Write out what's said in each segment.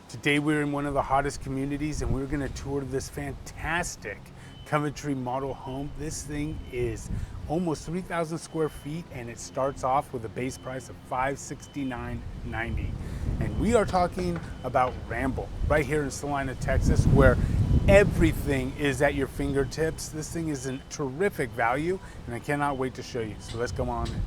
Today we're in one of the hottest communities and we're gonna tour this fantastic Coventry model home. This thing is almost 3,000 square feet and it starts off with a base price of $569.90. And we are talking about Ramble right here in Celina, Texas, where everything is at your fingertips. This thing is a terrific value and I cannot wait to show you. So let's go on in.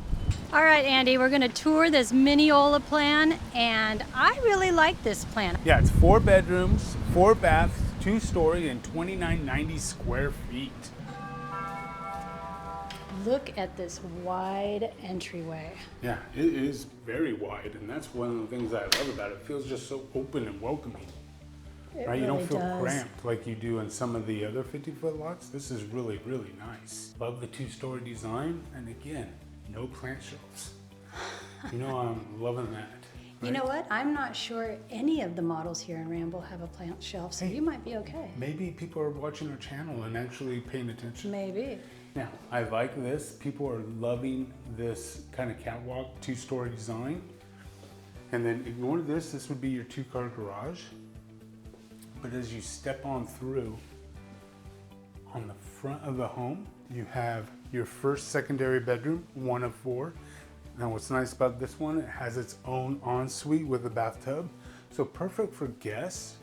All right, Andy, we're gonna tour this Mineola plan, and I really like this plan. Yeah, it's 4 bedrooms, 4 baths, 2-story, and 2,990 square feet. Look at this wide entryway. Yeah, it is very wide, and that's one of the things I love about it. It feels just so open and welcoming. It right? You don't really feel does. cramped like you do in some of the other 50-foot lots. This is really, really nice. Love the 2-story design, and again, no plant shelves. You know, I'm loving that. Right? You know what? I'm not sure any of the models here in Ramble have a plant shelf, so you might be okay. Maybe people are watching our channel and actually paying attention. Maybe. Now, I like this. People are loving this kind of catwalk 2-story design. And then ignore this. This would be your 2-car garage. But as you step on through, on the front of the home, you have your first secondary bedroom, 1 of 4. Now what's nice about this one, it has its own ensuite with a bathtub. So perfect for guests.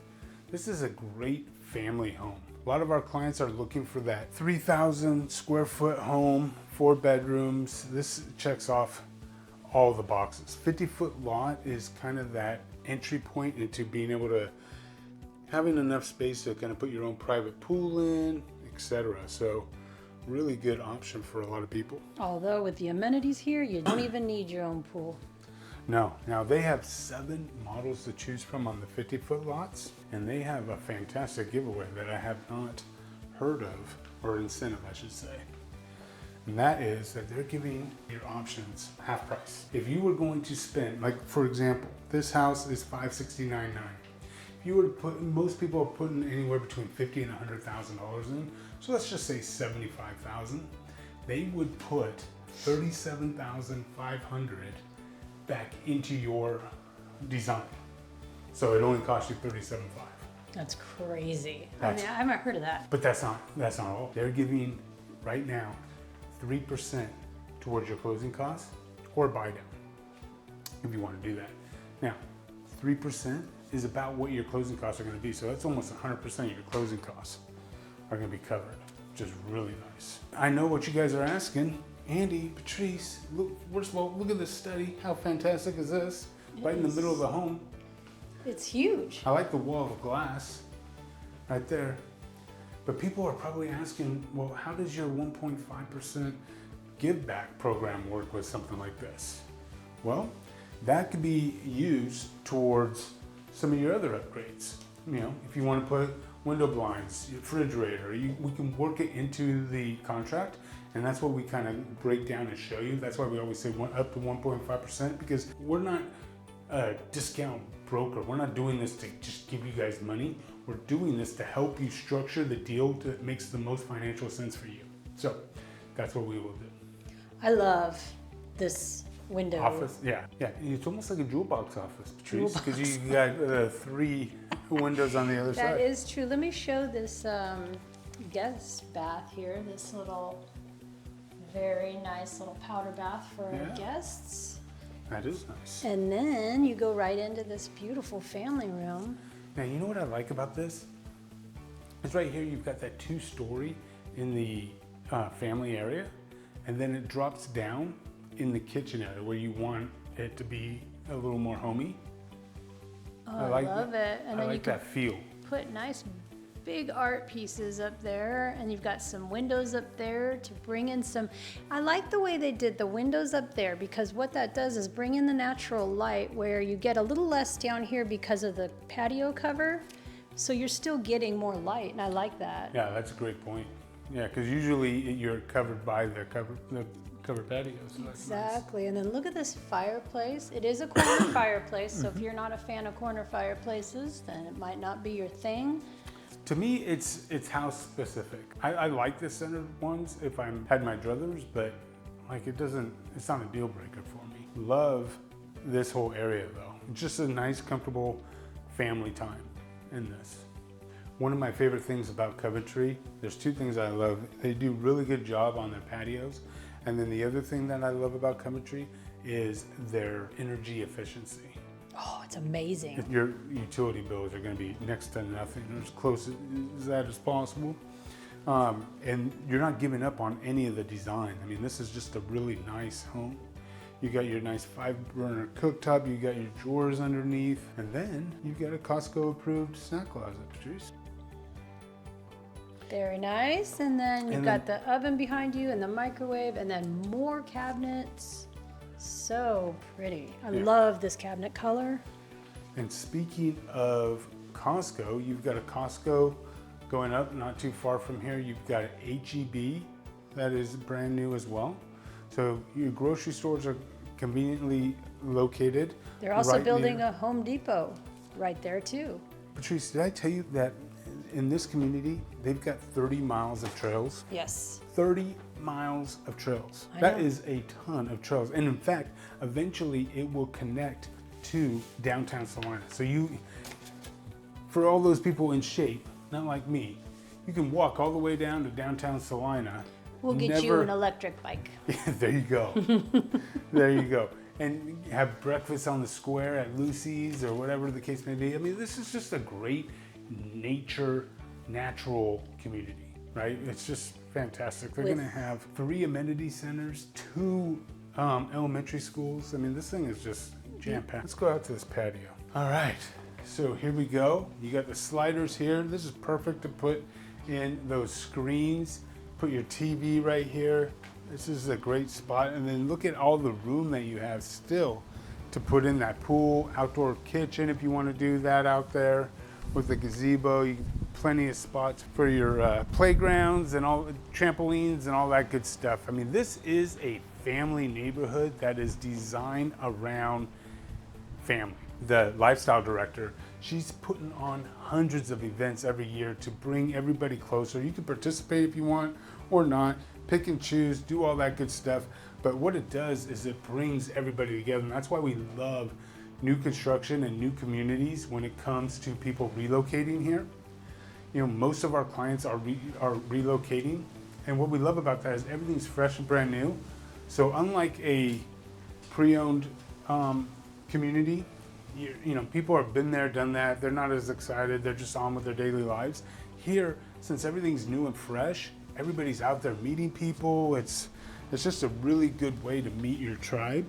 This is a great family home. A lot of our clients are looking for that 3,000 square foot home, 4 bedrooms. This checks off all the boxes. 50-foot lot is kind of that entry point into being able to having enough space to kind of put your own private pool in, etc. So really good option for a lot of people. Although with the amenities here, you don't even need your own pool. No, now they have 7 models to choose from on the 50-foot lots, and they have a fantastic giveaway that I have not heard of, or incentive I should say. And that is that they're giving your options half price. If you were going to spend, like for example, this house is $569.9. If you were to put, most people are putting anywhere between $50,000 and $100,000 in, so let's just say $75,000. They would put $37,500 back into your design. So it only cost you $37,500. That's crazy. I mean, I haven't heard of that. But that's not all. They're giving right now 3% towards your closing costs or buy down if you want to do that. Now, 3% is about what your closing costs are going to be. So that's almost 100% of your closing costs are going to be covered, which is really nice. I know what you guys are asking. Andy, Patrice, look, first of all, look at this study. How fantastic is this? Right in the middle of the home. It's huge. I like the wall of glass right there. But people are probably asking, well, how does your 1.5% give back program work with something like this? Well, that could be used towards some of your other upgrades. You know, if you want to put window blinds, refrigerator, we can work it into the contract, and that's what we kind of break down and show you. That's why we always say up to 1.5%, because we're not a discount broker. We're not doing this to just give you guys money. We're doing this to help you structure the deal that makes the most financial sense for you. So that's what we will do. I love this window. Office, yeah. It's almost like a jewel box office, Patrice, because you got 3 windows on the other side. That is true. Let me show this guest bath here. This little, very nice little powder bath for our guests. That is nice. And then you go right into this beautiful family room. Now, you know what I like about this? It's right here, you've got that 2-story in the family area, and then it drops down in the kitchen area where you want it to be a little more homey. Oh, I love it. And I then like you can that feel. put nice big art pieces up there, and you've got some windows up there to bring in some. I like the way they did the windows up there, because what that does is bring in the natural light where you get a little less down here because of the patio cover. So you're still getting more light, and I like that. Yeah, that's a great point. Yeah, because usually you're covered by the covered patios. So Exactly, nice. And then look at this fireplace. It is a corner fireplace, so if you're not a fan of corner fireplaces, then it might not be your thing. To me, it's house specific. I like the centered ones if I had my druthers, but like it's not a deal breaker for me. Love this whole area though. It's just a nice, comfortable family time in this. One of my favorite things about Coventry, there's two things I love. They do a really good job on their patios. And then the other thing that I love about Coventry is their energy efficiency. Oh, it's amazing. Your utility bills are going to be next to nothing, or as close as that as possible. And you're not giving up on any of the design. I mean, this is just a really nice home. You got your nice 5-burner cooktop, you got your drawers underneath, and then you've got a Costco approved snack closet, Patrice. Very nice. And then you've got the oven behind you and the microwave, and then more cabinets. So pretty. I love this cabinet color. And speaking of Costco, you've got a Costco going up not too far from here. You've got an H-E-B that is brand new as well. So your grocery stores are conveniently located. They're also building near a Home Depot right there too. Patrice, did I tell you that in this community, they've got 30 miles of trails? Yes. 30 miles of trails. I That know. is a ton of trails. And in fact, eventually it will connect to downtown Celina. So for all those people in shape, not like me, you can walk all the way down to downtown Celina. We'll get you an electric bike. There you go. There you go. And have breakfast on the square at Lucy's or whatever the case may be. I mean, this is just a great natural community, right? It's just fantastic. They're going to have 3 amenity centers, 2 elementary schools. I mean, this thing is just jam-packed. Let's go out to this patio. All right, so here we go. You got the sliders here. This is perfect to put in those screens. Put your TV right here. This is a great spot. And then look at all the room that you have still to put in that pool, outdoor kitchen if you want to do that out there with the gazebo. Plenty of spots for your playgrounds and all trampolines and all that good stuff. I mean, this is a family neighborhood that is designed around family. The lifestyle director, she's putting on hundreds of events every year to bring everybody closer. You can participate if you want or not, pick and choose, do all that good stuff. But what it does is it brings everybody together. And that's why we love new construction and new communities when it comes to people relocating here. You know, most of our clients are relocating. And what we love about that is everything's fresh and brand new. So unlike a pre-owned community, you know, people have been there, done that. They're not as excited. They're just on with their daily lives. Here, since everything's new and fresh, everybody's out there meeting people. It's just a really good way to meet your tribe,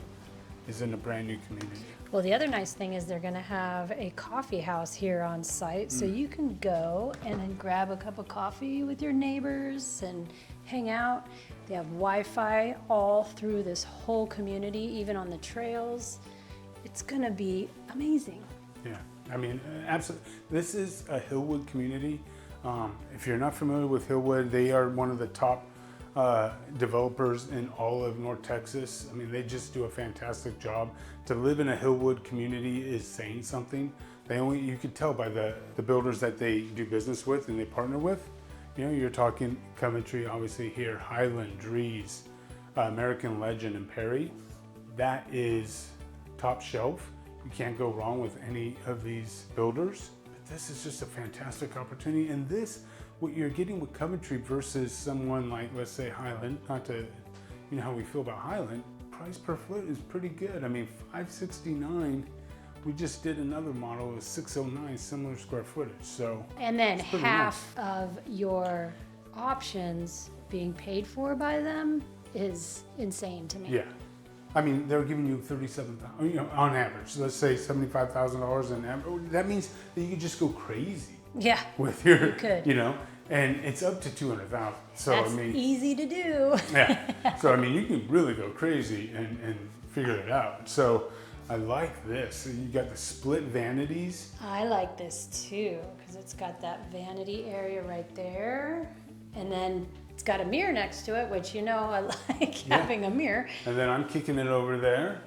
is in a brand new community. Well, the other nice thing is they're going to have a coffee house here on site, so you can go and then grab a cup of coffee with your neighbors and hang out. They have Wi-Fi all through this whole community, even on the trails. It's going to be amazing. Yeah, I mean, absolutely. This is a Hillwood community. If you're not familiar with Hillwood, they are one of the top developers in all of North Texas. I mean, they just do a fantastic job. To live in a Hillwood community is saying something. You can tell by the builders that they do business with and they partner with. You know, you're talking Coventry, obviously here, Highland, Drees, American Legend, and Perry. That is top shelf. You can't go wrong with any of these builders. But this is just a fantastic opportunity. And this, what you're getting with Coventry versus someone like, let's say, Highland, not to, you know how we feel about Highland, price per foot is pretty good. I mean, $569. We just did another model of 609, similar square footage. So, and then half of your options being paid for by them is insane to me. Yeah. I mean, they're giving you $37,000, you know, on average. Let's say $75,000 on average. That means that you could just go crazy. Yeah. With your, you know, and it's up to $200,000. So that's I mean, easy to do. Yeah. So I mean, you can really go crazy and figure it out. So I like this. You got the split vanities. I like this too because it's got that vanity area right there, and then it's got a mirror next to it, which, you know, I like having a mirror. And then I'm kicking it over there.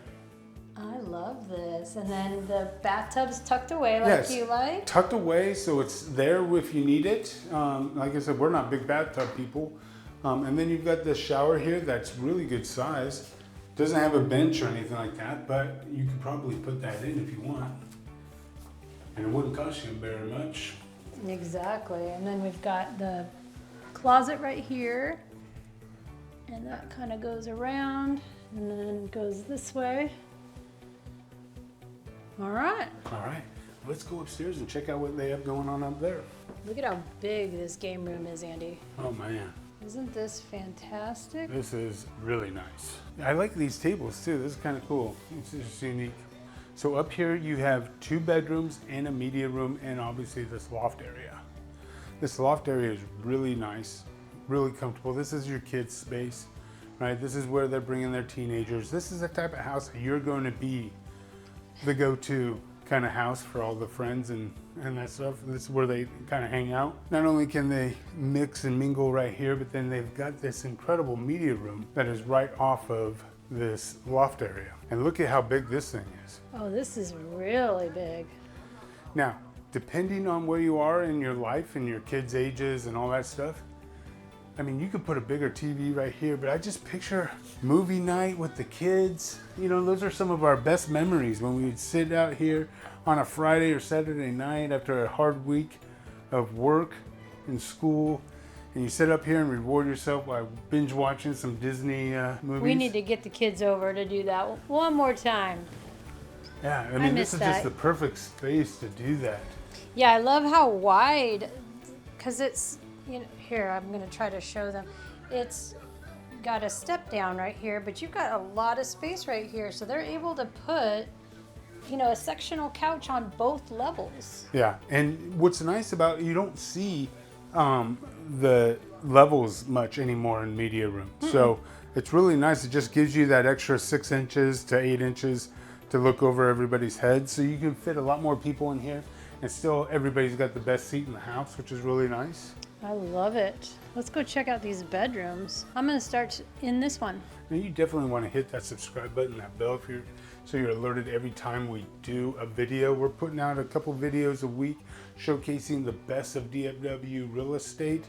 I love this. And then the bathtub's tucked away like you like. Tucked away, so it's there if you need it. Like I said, we're not big bathtub people. And then you've got the shower here that's really good size. Doesn't have a bench or anything like that, but you could probably put that in if you want. And it wouldn't cost you very much. Exactly. And then we've got the closet right here. And that kind of goes around and then goes this way. All right. All right, let's go upstairs and check out what they have going on up there. Look at how big this game room is, Andy. Oh man, Isn't this fantastic? this is really nice. I like these tables too. This is kind of cool. It's just unique. So up here you have 2 bedrooms and a media room and obviously this loft area. This loft area is really nice, really comfortable. This is your kids' space, right? This is where they're bringing their teenagers. This is the type of house that you're going to be the go-to kind of house for all the friends and that stuff. This is where they kind of hang out. Not only can they mix and mingle right here, but then they've got this incredible media room that is right off of this loft area. And look at how big this thing is. Oh, this is really big. Now, depending on where you are in your life and your kids' ages and all that stuff, I mean, you could put a bigger TV right here, but I just picture movie night with the kids. You know, those are some of our best memories when we would sit out here on a Friday or Saturday night after a hard week of work and school. And you sit up here and reward yourself by binge watching some Disney movies. We need to get the kids over to do that one more time. Yeah, I mean, miss this is that. just the perfect space to do that. Yeah, I love how wide, because it's, you know, here, I'm going to try to show them. It's got a step down right here, but you've got a lot of space right here. So they're able to put, you know, a sectional couch on both levels. Yeah, and what's nice about you don't see the levels much anymore in media room. So it's really nice. It just gives you that extra 6 inches to 8 inches to look over everybody's heads. So you can fit a lot more people in here and still everybody's got the best seat in the house, which is really nice. I love it. Let's go check out these bedrooms. I'm going to start in this one. Now you definitely want to hit that subscribe button, that bell, so you're alerted every time we do a video. We're putting out a couple videos a week showcasing the best of DFW real estate.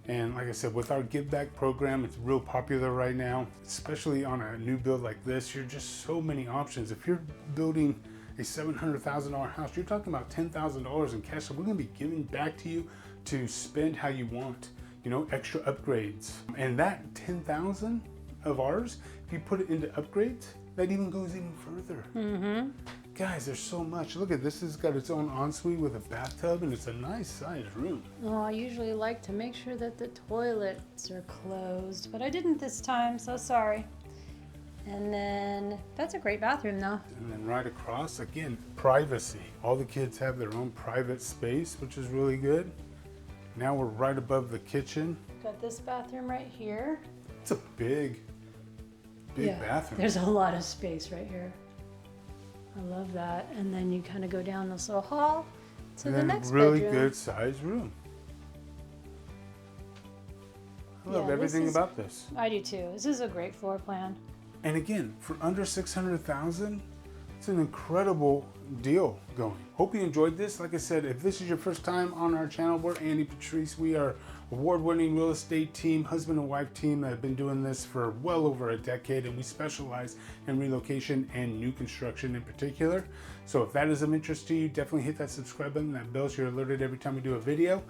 And like I said, with our give back program, it's real popular right now, especially on a new build like this. You're just so many options. If you're building a $700,000 house, you're talking about $10,000 in cash. So we're going to be giving back to you to spend how you want, you know, extra upgrades. And that $10,000 of ours, if you put it into upgrades, that even goes even further. Guys, there's so much. Look at this. Has got its own ensuite with a bathtub, and it's a nice sized room. Oh, I usually like to make sure that the toilets are closed, but I didn't this time, so sorry. And then that's a great bathroom though. And then right across, again, privacy. All the kids have their own private space, which is really good. Now we're right above the kitchen. Got this bathroom right here. It's a big bathroom. There's a lot of space right here. I love that. And then you kind of go down this little hall to And the then next really bedroom. good sized room. I love Yeah, everything this is- about this. I do too. This is a great floor plan. And again, for under $600,000, it's an incredible deal going. Hope you enjoyed this. Like I said, if this is your first time on our channel, we're Andy Patrice. We are award-winning real estate team, husband and wife team that have been doing this for well over a decade, and we specialize in relocation and new construction in particular. So if that is of interest to you, definitely hit that subscribe button, that bell, so you're alerted every time we do a video.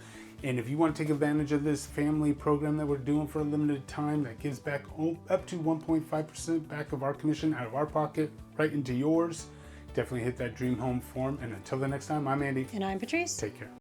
And if you want to take advantage of this family program that we're doing for a limited time that gives back up to 1.5% back of our commission out of our pocket right into yours, definitely hit that dream home form. And until the next time, I'm Andy. And I'm Patrice. Take care.